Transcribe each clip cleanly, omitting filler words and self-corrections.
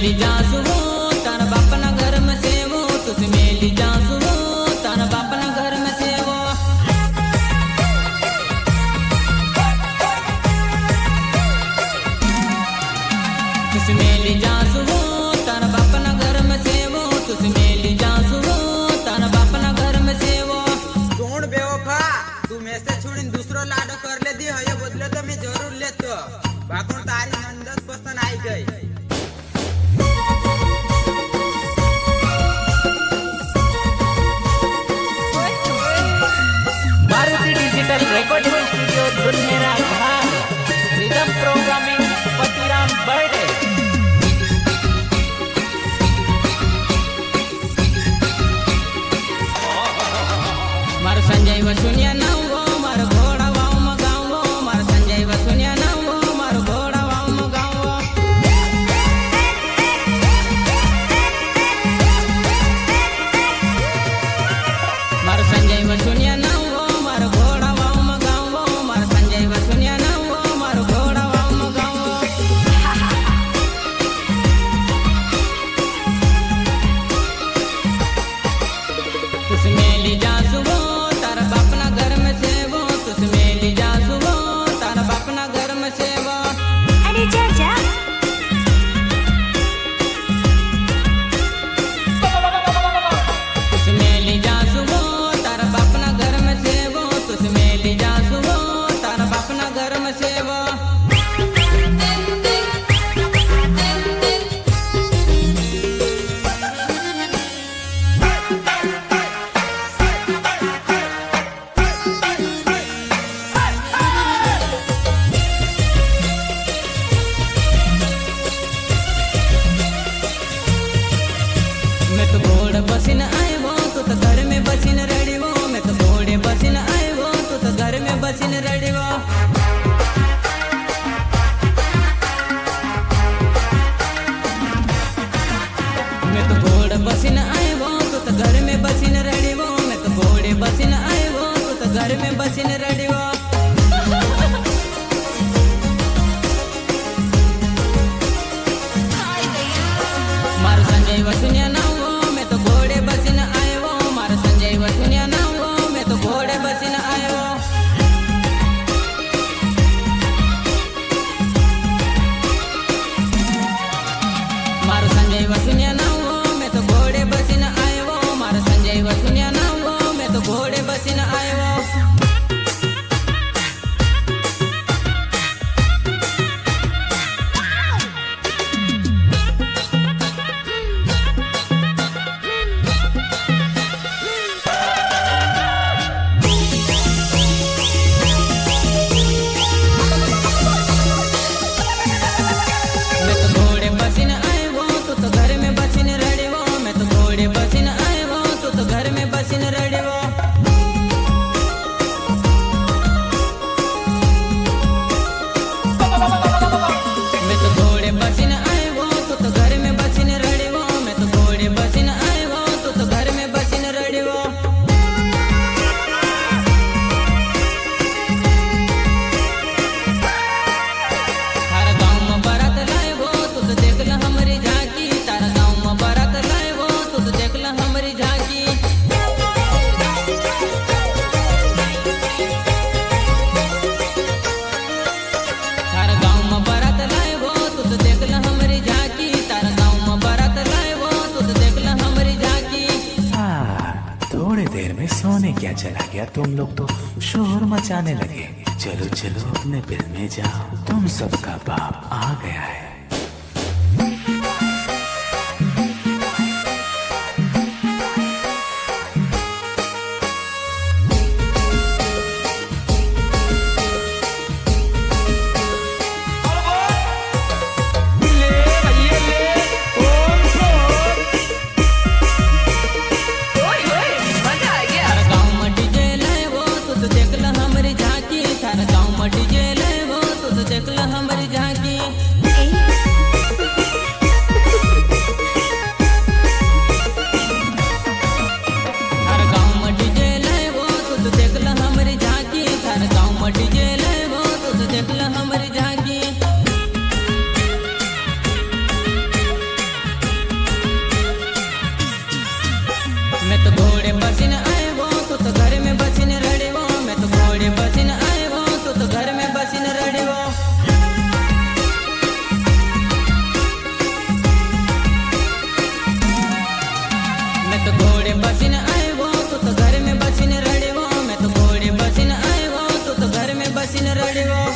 मेली जासु तार बापना घर में सेवो तुस मेली जासु तार बापना घर में सेवो तुस मेली जासु तार बापना घर में सेवो तुस मेली जासु तार बापना घर में सेवो। सोण बेवफा तू मैसेज छोड़ीने दूसरो लाडो कर ले दी है बदले तो मैं जरूर लेतो बाकों तारी नंदस पसंद आई गई। मारुति डिजिटल रिकॉर्डिंग स्टूडियो दुनिया घाट रिदम प्रोग्रामिंग पतिराम बर्थडे मार संजय वसुनिया नावो मार घोड़ा वाव मगावो मार संजय वसुनिया नावो मार घोड़ा वाव मगावो मार संजय वसुनिया नावो मार घोड़ा वाव मगावो मार संजय वसुनिया नावो मार घोड़ा वाव मगावो। तुस मेली जासु तार बापना घर में सेवो तुस मेली जासु तार बापना घर में सेवो। अरे चाचा तुस मेली जासु तार बापना घर में सेवो तुस मेली जासु तार बापना घर में सेवो। मैं तो घोड़े बसिन आयो तू तो घर में बसिन रड़िवो मैं तो घोड़े बसिन आयो तू तो घर में बसिन रड़िवो। मैं तो घोड़े बसिन आयो तू तो घर में बसिन रड़िवो मैं तो घोड़े बसिन आयो तू तो घर में बसिन रड़िवो। मार संजय वसुनिया नावो मैं तो घोड़े बसिन आयो मार संजय वसुनिया नावो मैं तो घोड़े बसिन आयो। मार संजय वसुनिया नावो मैं तो घोड़े बसिन आयो मार संजय वसुनिया नावो मैं तो घोड़े बसिन आयो। मैं तो घोड़े बसिन आयो तू तो घर में बसिन रड़िवो मैं तो घोड़े बसिन आयो तू तो घर में बसिन रड़िवो। मैं तो घोड़े बसिन आयो तू तो घर में बसिन रड़िवो मैं तो घोड़े बसिन आयो तू तो घर में बसिन रड़िवो। थारा गाँव में बारात लायो तू तो देख ल हमारी झांकी तारा गाँव में बारात लायो तू तो देख ल हमारी झांकी। थारा गाँव में बारात लायो तू तो देख ल हमारी झांकी तारा गाँव में बारात लायो तू तो देख ल हमारी झांकी। थोड़ी देर में सोने क्या चला गया तुम लोग तो शोर मचाने लगे। चलो चलो अपने बिल में जाओ तुम सबका बाप आ गया है। थारा गाँव में डीजे लायो तू तो देख ल हमारी झांकी थारा गाँव में डीजे लायो तू तो देख ल हमारी झांकी। ए રડવો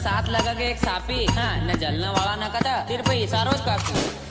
साथ लगा के एक सापी हाँ न जलने वाला न कदा तेरे पे इशारो काफी